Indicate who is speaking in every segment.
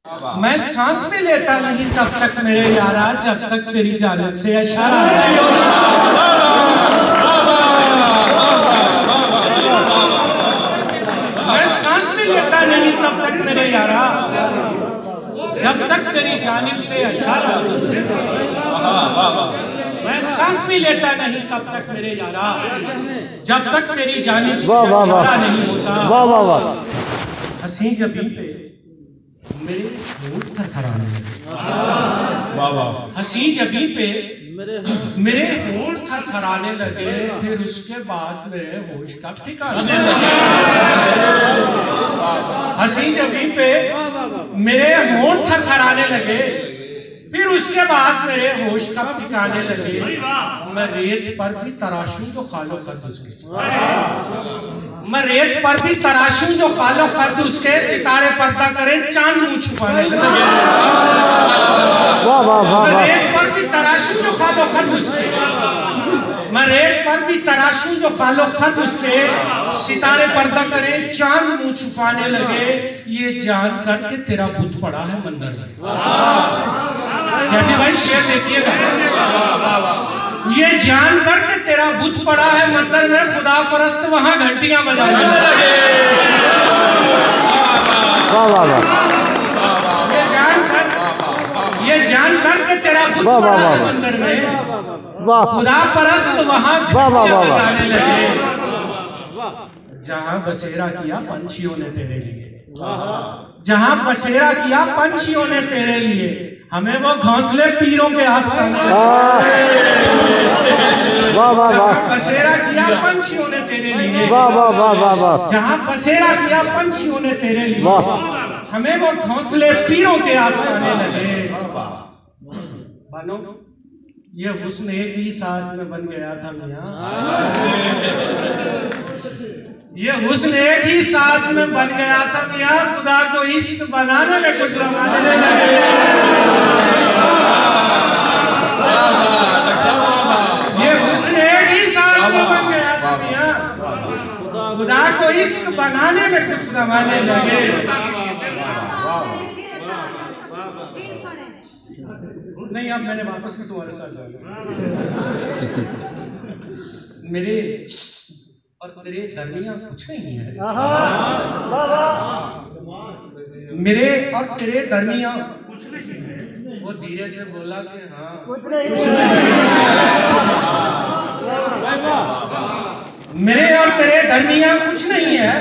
Speaker 1: मैं सांस भी लेता नहीं तब तक मेरे यारा, जब तक तेरी जानिब से इशारा नहीं। मैं सांस भी लेता नहीं तब तक मेरे यारा, जब तक तेरी जानिब से इशारा नहीं। मैं सांस भी लेता नहीं तब तक मेरे यारा, जब तक तेरी जानिब से इशारा नहीं होता।
Speaker 2: वाह वाह वाह।
Speaker 1: हंसी जबीं पे मेरे होंठ थरथराने लगे। हंसी जबीं पे मेरे होंठ थरथराने लगे, फिर उसके बाद मेरे होश का ठिकाने लगे। हंसी जबीं पे मेरे होंठ थरथराने लगे, फिर उसके बाद मेरे होश कब ठिकाने लगे। मैं रेत पर भी तराशूं जो खालो खद उसके, मैं रेत पर भी तराशूं जो खालो खद उसके, सितारे पर्दा करें चांद मुंह छुपाने लगे। मैं रेत पर भी तराशूं जो खालो खद उसके, मैं रेत पर भी तराशूं जो खालो खद उसके, सितारे पर्दा करें चांद मुंह छुपाने लगे। ये जान कर के तेरा बुत पड़ा है मंदिर में। कैफी भाई शेर देखिएगा। ये जान कर के तेरा बुत पड़ा है मंदिर में, खुदा परस्त वहां घंटियां बजाने लगे। ये जान कर के तेरा बुत पड़ा है मंदिर में, खुदा परस्त वहां घंटियां बजाने लगे। जहां बसेरा किया पंछियों ने तेरे लिए, जहां बसेरा किया पंछियों ने तेरे लिए, हमें वो घोंसले पीरों के आस्थाने। जहां बसेरा किया पंछियों ने तेरे लिए, जहां बसेरा किया पंछियों ने तेरे लिए, हमें वो घोंसले पीरों के आस्थाने लगे। बनो ये हुस्न एक ही साथ में बन गया था मियां, ये हुस्न एक ही साथ में बन गया था मियां, खुदा को इश्क बनाने में कुछ जमाने लगे। ये हुस्न एक ही साथ में बन गया था मियां, खुदा को इश्क बनाने में कुछ जमाने लगे। नहीं अब मैंने वापस में तुम्हारे साथ जाना। मेरे और तेरे दरमियां कुछ नहीं है, मेरे और तेरे दरमियां कुछ नहीं है। वो धीरे से बोला कि हाँ कुछ नहीं मेरे और तेरे दरमियां कुछ नहीं है।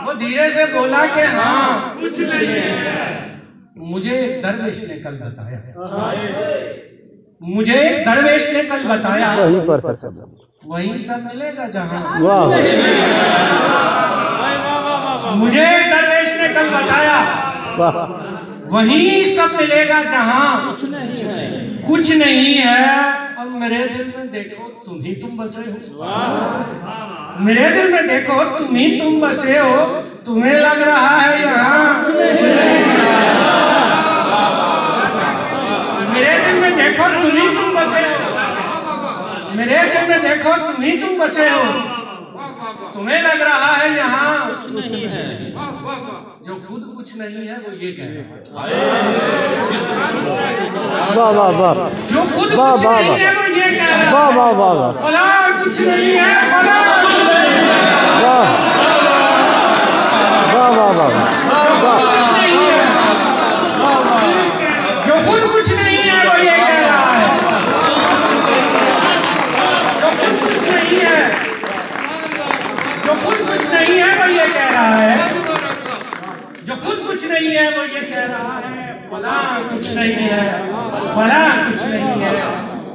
Speaker 1: वो धीरे से बोला कि हाँ कुछ नहीं है। मुझे एक दरवेश ने कल बताया, मुझे एक दरवेश ने कल बताया, वहीं सब मिलेगा जहां। मुझे एक दरवेश ने कल बताया, वहीं सब मिलेगा जहां कुछ नहीं है। और मेरे दिल में देखो तुम ही तुम बसे हो, मेरे दिल में देखो तुम ही तुम बसे हो, तुम्हें लग रहा है यहाँ कुछ नहीं है। मेरे दिल में देखो तुम ही तुम बसे हो, मेरे दिल में देखो तुम ही तुम बसे हो, तुम्हें लग रहा है यहाँ कुछ नहीं है। जो खुद कुछ नहीं है वो ये कह रहा है, जो खुद कुछ नहीं है वो ये कह रहा है, फला कुछ नहीं है, फला कुछ नहीं है, कुछ नहीं है। जो खुद कुछ नहीं है वो ये कह रहा है, जो खुद कुछ नहीं है, जो खुद कुछ नहीं है वो ये कह रहा है, जो खुद कुछ नहीं है वो ये कह रहा है, फला कुछ नहीं है, फला कुछ नहीं है।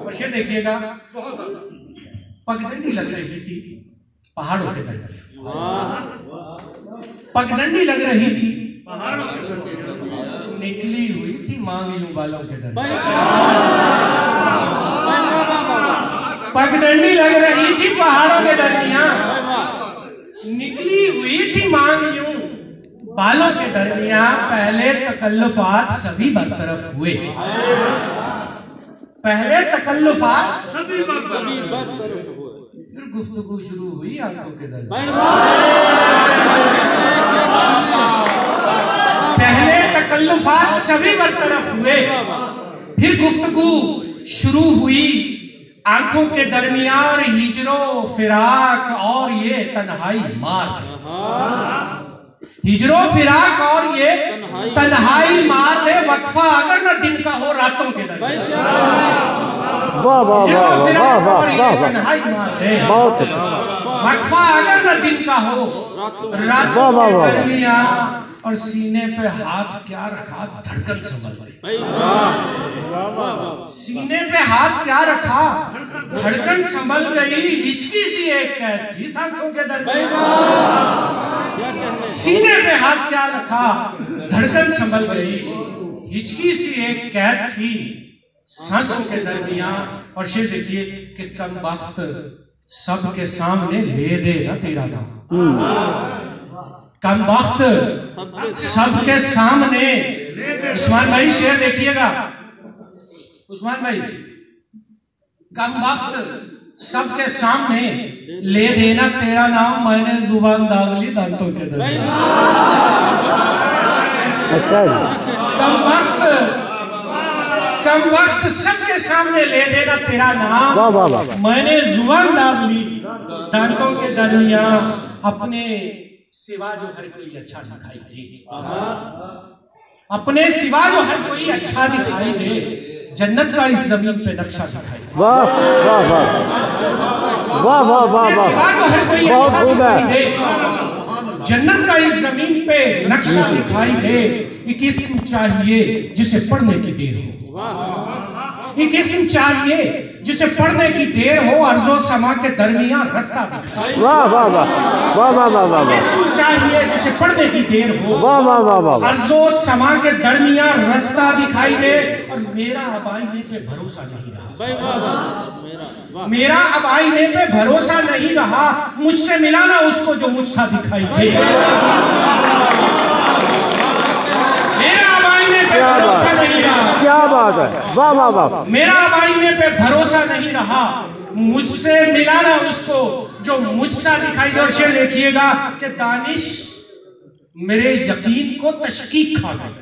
Speaker 1: और फिर देखिएगा, पगडंडी लग रही थी पहाड़ों के तरफ, पगडंडी लग रही थी, निकली हुई थी मांग यूं बालों के दर। पगडंडी लग रही थी पहाड़ों के दरमियां, निकली हुई थी मांग यूं बालों के दरमियां। पहले तकल्लुफात सभी बरतरफ हुए, पहले तकल्लुफात सभी बरतरफ हुए, फिर गुफ्तगू शुरू हुई आंखों के दरमियां। पहले तकल्लुफात सभी बरतरफ हुए। फिर गुफ्तगू शुरू हुई आंखों के दरमियान हिजरो फिराक और ये तन्हाई मार दे। हिजरो फिराक और ये तन्हाई मार दे। वक्फा अगर न दिन का हो रातों के दरमियान। तन्हाई मार दे। वक्फा अगर न दिन का हो रातों के दरमियान। और सीने पे हाथ क्या रखा धड़कन संभल गई। सीने पे हाथ क्या रखा धड़कन संभल गई। हिचकी सी एक कैद थी सांसों के दरमियान। सीने पे हाथ क्या रखा धड़कन संभल गई। हिचकी सी एक कैद थी सांसों के दरमियान। और शेर देखिए कि कम वक्त सबके सामने ले दे ना तेरा नाम। कम वक्त सबके सामने। उस्मान भाई शेर देखिएगा। उस्मान भाई कम वक्त सबके सामने ले देना तेरा नाम। मैंने जुबान दागली दांतों के दरमियान। कम वक्त सबके सामने ले देना तेरा नाम। मैंने जुबान दागली दांतों के दरमियान। अपने सिवा जो हर कोई अच्छा दिखाई दे। अपने सिवा जो हर कोई अच्छा दिखाई दे। जन्नत का इस जमीन पे नक्शा दिखाई दे। वाह वाह वाह वाह वाह वाह। सिवा जो हर कोई अच्छा दिखाई दे। जन्नत का इस जमीन पे नक्शा दिखाई दे। एक इस्म चाहिए जिसे पढ़ने की देर हो। एक इस्म चाहिए जिसे पढ़ने की देर हो। अर्जो समा के दरमियान रास्ता दिखाए। वाह वाह वाह वाह वाह वाह वाह। इस्म चाहिए जिसे पढ़ने की देर हो। वाह वाह वाह वाह। अर्जो समा के दरमियान रास्ता दिखाई दे। और मेरा अब आईने पे भरोसा नहीं रहा। मेरा अब आईने पे भरोसा नहीं रहा। मुझसे मिलाना उसको जो मुझसा दिखाई दे। मेरा अब आईने पे भरोसा नहीं रहा। क्या बात है। वाह वाह वाह। मेरा अब आईने पे भरोसा नहीं रहा। मुझसे मिलाना उसको जो मुझसा दिखाई दे। और शेर देखिएगा कि दानिश मेरे यकीन को तशकीक खा गई।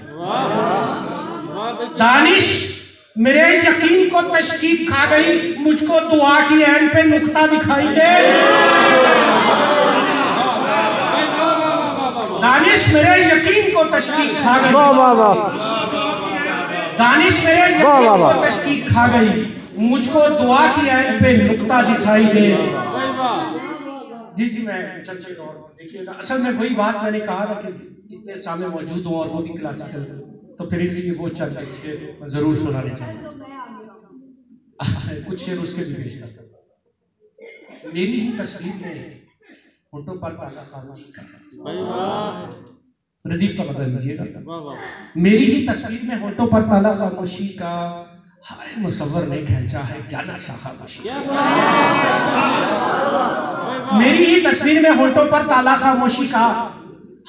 Speaker 1: दानिश मेरे यकीन को तशकीक खा गई। मुझको दुआ की एंड पे नुक्ता दिखाई दे। दानिश मेरे यकीन को तशकीक खा गई। दानिश मेरे यकीन को तशकीक खा गई। मुझको दुआ की एंड पे नुक्ता दिखाई दे। जी जी मैं चर्चे देखिएगा। असल में वही बात मैंने कहा ना कि इतने सामने मौजूद हो और वो भी क्लासिकल तो फिर इसलिए वो चर्चे जरूर सुनाने चाहिए। कुछ शेर उसके भी पेश करता। मेरी ही तस्वीर में होठों पर ताला खामोशी का। प्रदीप का मतलब लीजिएगा। मेरी ही तस्वीर में होठों पर ताला खामोशी का। हाय मुसव्वर ने खींचा है क्या नक्शा खामोशी। मेरी ही तस्वीर में होठों पर ताला खामोशी का।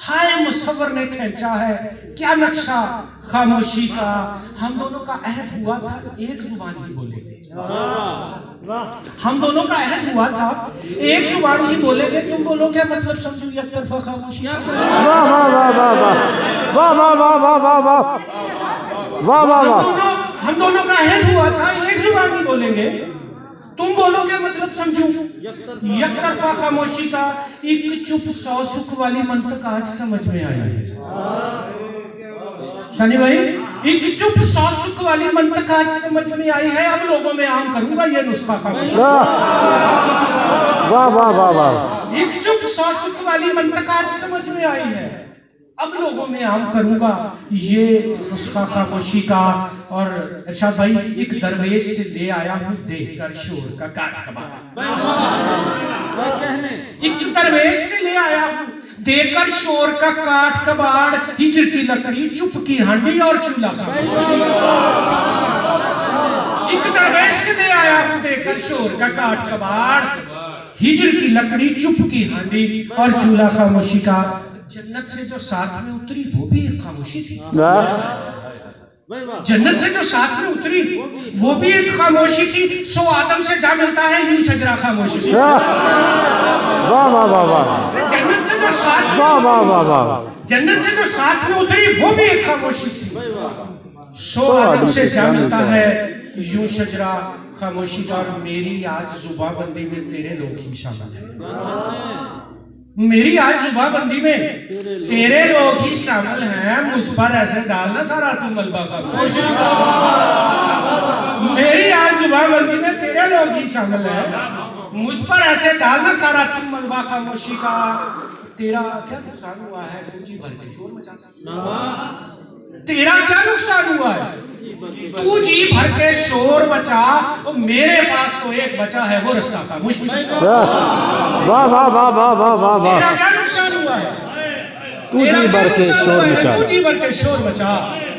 Speaker 1: हाय मुसव्वर ने खींचा है क्या नक्शा खामोशी का। हम दोनों का अहद हुआ था एक जुबान ही बोलेंगे। हम दोनों का अहद हुआ था एक जुबान ही बोलेंगे। तुम बोलो क्या मतलब समझो एक तरफा खामोशी। वाह वाह वाह वाह वाह वाह वाह वाह वाह वाह वाह वाह। हम दोनों का अहद हुआ था एक जुबान ही बोलेंगे। तुम बोलोगे मतलब समझो एक तरफा खामोशी का। एक चुप सौ सुख वाली मंतक आज समझ में आई है। शनि भाई एक चुप सौ सुख वाली मंतक आज समझ में आई है। अब लोगों में आम करूंगा ये नुस्खा खामोशी। वाह वाह वाह वाह। एक चुप सौ सुख वाली मंतक आज समझ में आई है। अब लोगों में आम करूंगा ये नुस्खा खामोशी का। और इरशाद भाई एक दरवेश से ले आया हूँ देखकर शोर का काट कबाड़। एक दरवेश से ले आया हूँ देकर शोर का काट कबाड़। हिजर की लकड़ी चुप की हांडी और चूल्हा खामोशी। एक दरवेश से ले आया हूँ देकर शोर का काट कबाड़। हिजर की लकड़ी चुप की हांडी और चूल्हा खामोशी का। जन्नत से जो साथ में उतरी वो भी एक खामोशी थी। जन्नत से जो साथ में उतरी वो भी एक खामोशी थी। सो आदम से जा मिलता है यूं शजरा खामोशी।
Speaker 2: वाह वाह वाह वाह।
Speaker 1: जन्नत से जो साथ
Speaker 2: वाह वाह वाह वाह।
Speaker 1: जन्नत से जो साथ में उतरी वो भी एक खामोशी थी। सो आदम से जा मिलता है यूं शजरा खामोशी का। और मेरी आज जुबाबंदी में तेरे लोग ही शामिल है। मेरी आज जुबाबंदी में तेरे लोग ही शामिल हैं। मुझ पर ऐसे डालना सारा तू मलबा खामोशी। मेरी आज जुबाबंदी में तेरे लोग ही शामिल हैं। मुझ पर ऐसे डालना सारा तू मलबा खामोशी का। तेरा क्या नुकसान हुआ है तू जी भर के शोर मचा। तेरा क्या नुकसान हुआ है तू जी भर के शोर मचा। और मेरे पास तो एक बचा है वो रास्ता खामोश।
Speaker 2: वाह वाह वाह वाह वाह वाह वाह।
Speaker 1: तेरा क्या नुकसान हुआ है
Speaker 2: तू जी भर के शोर मचा।
Speaker 1: तू जी भर के शोर मचा।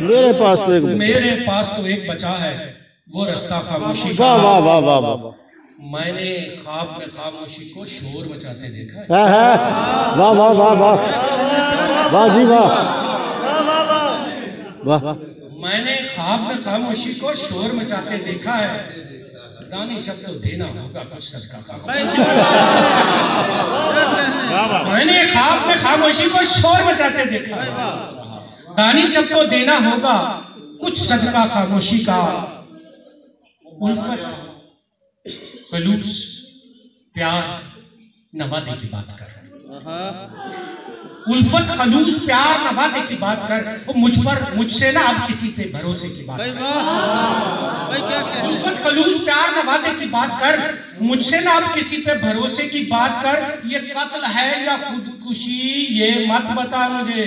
Speaker 2: मेरे पास तो
Speaker 1: एक बचा है वो रास्ता खामोशी।
Speaker 2: वाह वाह वाह वाह वाह।
Speaker 1: मैंने ख्वाब में खामोशी को शोर मचाते देखा है।
Speaker 2: वाह वाह वाह वाह वाह जी वाह वाह।
Speaker 1: मैंने ख्वाब में खामोशी को शोर मचाते देखा है। दानी शब्द तो देना होगा कुछ सदका खामोशी। मैंने ख्वाब में खामोशी को शोर मचाते देखा है। दानी शब्द तो देना होगा कुछ सदका खामोशी का। उल्फत खलूस प्यार नवादे की बात कर। उल्फत खलूस प्यार नवादे की बात कर। मुझसे ना अब किसी से भरोसे की बात कर। उल्फत खलूस प्यार नवादे की बात कर। मुझसे ना अब किसी से भरोसे की बात कर। ये कत्ल है या खुदकुशी ये मत बता मुझे।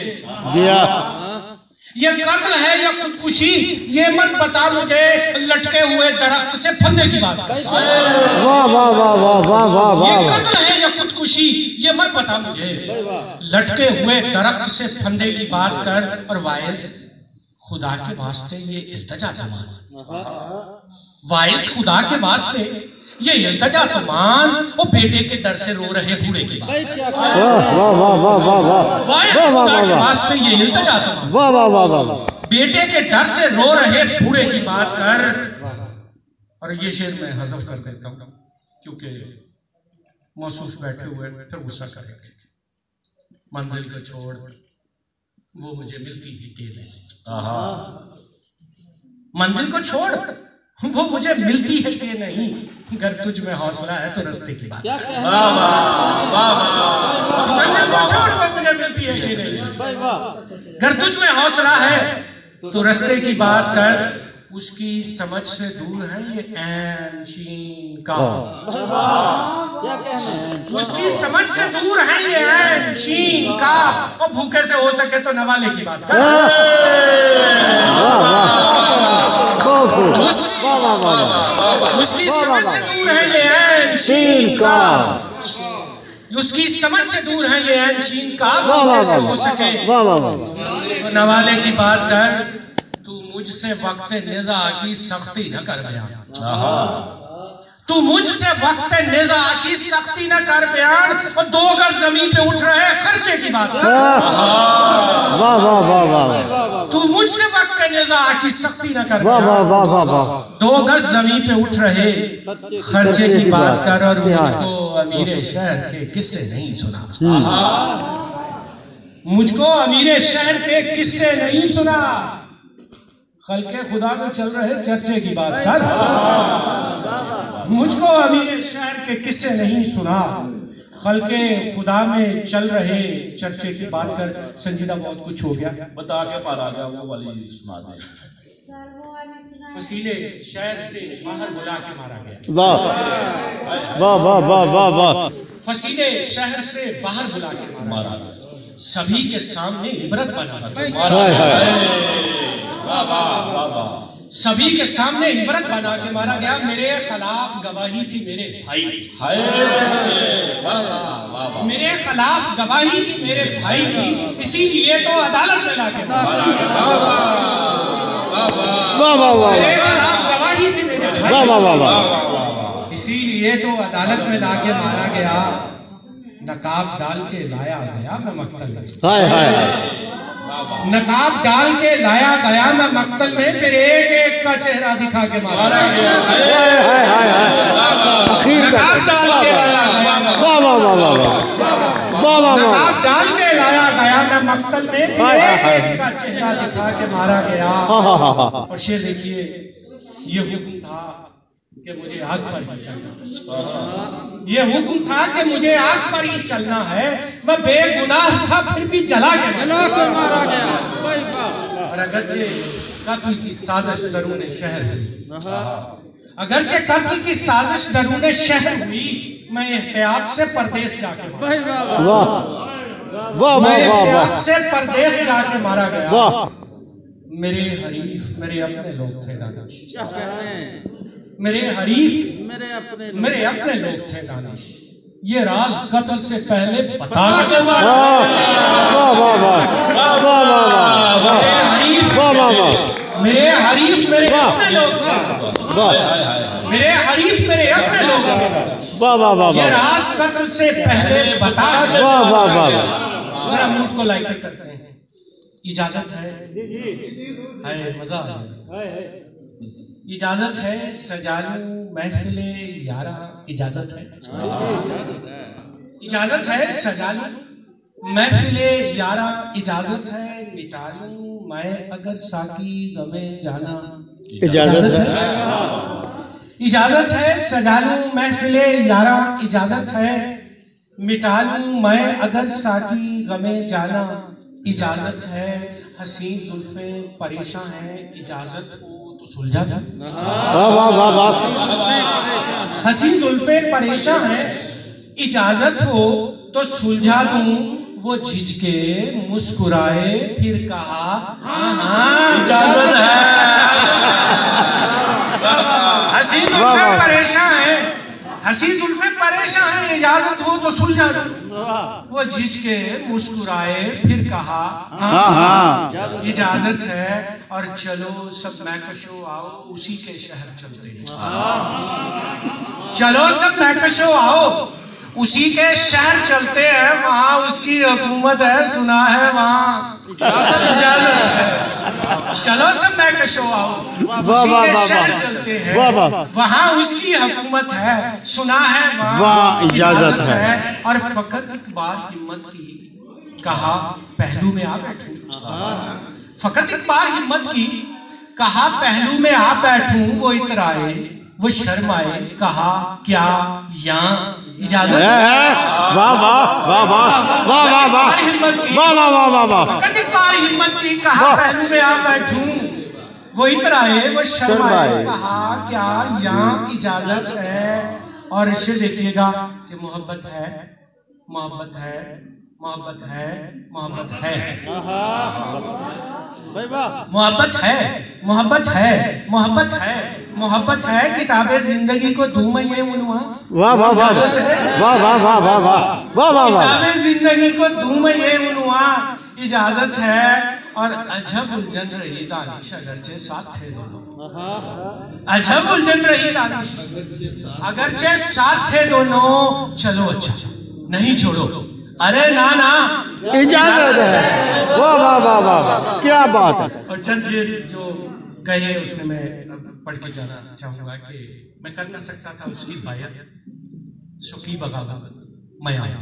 Speaker 1: ये कत्ल है या खुदकुशी ये मत बता मुझे। लटके हुए दरख्त से फंदे की बात कर।
Speaker 2: वाह वाह वाह वाह वाह वाह वाह।
Speaker 1: ये कत्ल है या खुदकुशी ये मत बता मुझे। लटके हुए दरख्त से फंदे की बात कर। और वाइस खुदा के वास्ते ये इल्तिजा तो मान। वाइस खुदा के वास्ते ये इल्तिजा तो मान। और बेटे के दर से रो रहे बूढ़े की बात।
Speaker 2: वाह वाह वाह वाह वाह।
Speaker 1: वाइस खुदा के वास्ते ये इल्तिजा तो मान।
Speaker 2: वाह वाह वाह वाह।
Speaker 1: बेटे के डर से रो रहे बूढ़े की बात कर। और ये शेर मैं हज़फ कर देता हूँ क्योंकि महसूस बैठे हुए फिर गुस्सा करेंगे। मंजिल को छोड़ वो मुझे मिलती ही के नहीं। मंजिल को छोड़ वो मुझे मिलती है कि नहीं। अगर तुझ में हौसला है तो रास्ते की बात। मंजिल को छोड़ वो मुझे मिलती है कि नहीं। अगर तुझ में हौसला है तो रास्ते की बात कर। उसकी समझ से दूर है ये ऐन शीन का। उसकी समझ से दूर है ये ऐन शीन का। और भूखे से हो सके तो नवाले की बात कर। उसकी समझ से दूर है ये ऐन शीन का। उसकी समझ से दूर है ये ऐन शीन का। भूखे से हो सके तो नवाले की बात कर। मुझसे वक्त निज़ा की सख्ती न कर बयान। तू मुझसे वक्त निज़ा की सख्ती न कर बयान। और 2 गज जमीन पे उठ रहे खर्चे की बात।
Speaker 2: वाह वाह वाह वाह।
Speaker 1: तू मुझसे वक्त निज़ा की सख्ती न कर
Speaker 2: वाह वाह वाह वाह वाह।
Speaker 1: 2 गज जमीन पे उठ रहे खर्चे की बात कर। और मुझको अमीरे शहर के किस्से नहीं सुना। मुझको अमीरे शहर के किस्से नहीं सुना। खल्के खुदा में चल रहे चर्चे की बात कर। मुझको अमीर शहर के किस्से नहीं सुना। खल्के खुदा में चल रहे चर्चे की बात कर। संजीदा बहुत कुछ हो गया
Speaker 3: बता के पार आ गया वो वाली सुना दे।
Speaker 1: फसीले शहर से बाहर बुला के मारा गया।
Speaker 2: वाह वाह वाह वाह वाह वाह।
Speaker 1: फसीले शहर से बाहर बुला के मारा गया। सभी के सामने इबरत बना सभी के सामने इबरत बना के मारा गया। मेरे खिलाफ गवाही थी मेरे भाई की। मेरे खिलाफ गवाही थी मेरे भाई की। इसीलिए तो अदालत में लाके मारा गया। मेरे खिलाफ गवाही थी मेरे भाई। इसीलिए तो अदालत में लाके मारा गया। नकाब डाल के लाया गया मैं मक्तल। नकाब डाल के लाया गया मैं मक्तल में, फिर एक एक का चेहरा दिखा के मारा गया। नकाब डाल के लाया गया, नकाब डाल के लाया गया मैं मक्तल में, फिर एक एक का चेहरा दिखा के मारा गया। और शेर देखिए, ये हुक्म था कि मुझे आग पर ही चलना, ये हुक्म था कि मुझे आग पर ही चलना है। मैं बेगुनाह था फिर भी जला के मारा गया। और अगरचे कत्ल की साजिश दरूने शहर हुई, अगरचे कत्ल की साजिश दरूने शहर हुई, मैं एहतियात से परदेश जाके मारा गया। मेरे हरीफ मेरे अपने लोग थे दानिश, मेरे हरीफ मेरे अपने लोग थे दानिश, ये राज कत्ल से पहले बता के मेरे हरीफ मेरे अपने लोग थे, मेरे हरीफ मेरे अपने लोग थे, ये राज कत्ल से पहले बता के। मेरा मूड को लाइक करते हैं, इजाजत है मजा, इजाजत है सजालू महफिले यारा, इजाजत है, इजाजत है सजालू महफिले यारा, इजाजत है मिटा लूं मैं अगर साकी गमे जाना, इजाजत है, इजाजत है सजालू महफिले यारा, इजाजत है मिटा लूं मैं अगर साकी गमे जाना, इजाजत है हसीन जुल्फे परेशान है, इजाजत हो तो सुलझा जा। हसीन जुल्फे परेशान है, इजाजत हो तो सुलझा दूं, वो झिझके मुस्कुराए फिर कहा हाँ इजाजत है। हसीन जुल्फे परेशान है, हसीन जुल्फे परेशान है, इजाजत हो तो सुलझा दूं, वो झिझके मुस्कुराए फिर कहा हाँ इजाजत है। और चलो सब महकशो आओ उसी के शहर चलते हैं, चलो सब महकशो आओ उसी के शहर चलते हैं, वहाँ उसकी हुकूमत है सुना है वहाँ इजाजत है। चलो सब महकशो आओ उसी के शहर चलते हैं, वहाँ उसकी हुकूमत है सुना है वहाँ इजाजत है। और फकत एक बार हिम्मत की कहा पहलू में आ बैठूं, फकत एक बार हिम्मत की कहा पहलू में आ बैठूं, वो इतराए वो शर्माए कहा क्या यहाँ इजाजत है। वाह वाह वाह वाह वाह वाह वाह हिम्मत की, वाह वाह वाह वाह वाह फकत एक बार हिम्मत की कहा पहलू में आ बैठूं, वो इतराए वो शर्माए कहा क्या यहाँ इजाजत है। और इसे देखिएगा कि मोहब्बत है मोहब्बत है मोहब्बत है मोहब्बत है मोहब्बत है मोहब्बत है मोहब्बत है मोहब्बत है, किताबे जिंदगी को दूं मैं ये उन्वा, वाह वाह वाह वाह वाह वाह वाह वाह वाह वाह, किताबे जिंदगी को दूं मैं ये उन्वा, इजाजत है। और अजब उलझन रही दानिश अगरचे साथ थे दोनों, अजब उलझन रही दानिश अगरचे साथ थे दोनों, चलो अच्छा नहीं छोड़ो, अरे ना ना इजाजत है। वाह वाह वाह वाह क्या बात है। और चंद शेर जो कहे उसमें मैं पढ़ के जाना चाहूंगा कि मैं कर न सकता था उसकी बायत, सुखी बगावत मैं आया,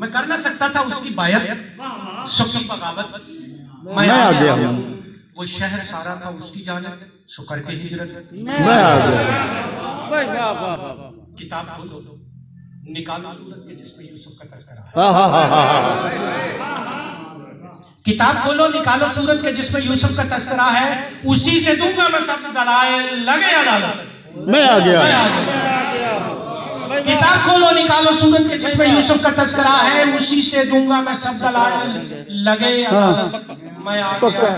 Speaker 1: मैं कर न सकता था उसकी बायत, सुखी बगावत मैं आ गया, वो शहर सारा था उसकी जानिब, सो करके हिजरत मैं आ गया। किताब खोलो निकालो सूरत के जिसमें यूसुफ का तस्करा है, किताब खोलो निकालो सूरत के जिसमें यूसुफ का तस्करा है, उसी से दूंगा मैं सब दलाइल लगे अदालत मैं आ गया। किताब खोलो निकालो सूरत के जिसमें यूसुफ का तस्करा है, उसी से दूंगा मैं सब दलाइल लगे अदालत मैं आ गया।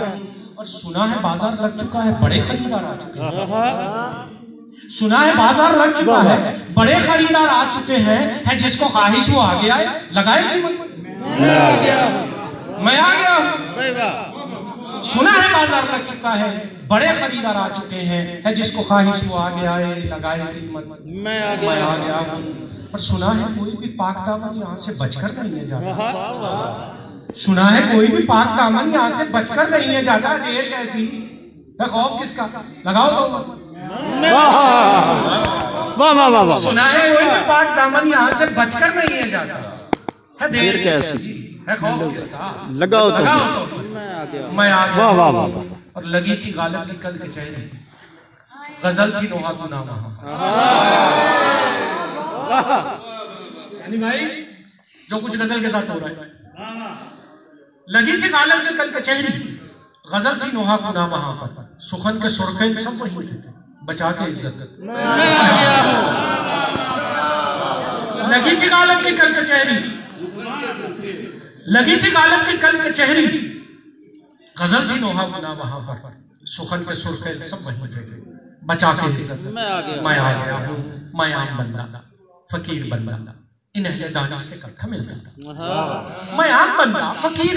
Speaker 1: और सुना है बाजार लग चुका है, बड़े खरीदार आ चुके हैं, सुना है बाजार लग चुका है, बड़े खरीदार आ चुके हैं, है जिसको ख्वाहिश वो आ गया है, लगाए कीमत मैं आ गया हूँ। सुना है बाजार लग चुका है, बड़े खरीदार आ चुके हैं, है जिसको ख्वाहिश वो आ गया है, लगाए कीमत मैं आ गया हूँ। पर सुना है कोई भी पाक दामन यहाँ से बचकर नहीं है जाता, सुना है कोई भी पाक दामन यहाँ से बचकर नहीं है जाता, देर कैसी है खौफ किसका, लगाओ तो।
Speaker 2: वाह वाह वाह वाह।
Speaker 1: सुना है कोई भी पाक दामन यहाँ से बचकर नहीं है जाता, है देर कैसी है खौफ किसका,
Speaker 2: लगाओ तो।
Speaker 1: मैं आ गया।
Speaker 2: वाह वाह वाह वाह।
Speaker 1: और लगी थी गालिब की कल कचहरी, गजल थी नोहा गुना वहां। यानी भाई जो कुछ गजल के साथ हो रहा है, लगी थी गालिब की कल कचहरी, गजल थी नोहा गुना वहां पर, सुखन के सुरखे सब वही थे, बचा के इज्जत। लगी थी गालिब की कल कचहरी, लगी थी गालिब की कल कचहरी, गजल थी नोहा गुना वहां पर, सुखन के सुरखे सब वही थे, बचा के इज्जत। मैं आ गया हूँ, मैं आम बंदा फकीर बंदा, इन अहले दानिश से कट्ठा मिलता। मैं आम बंदा फकीर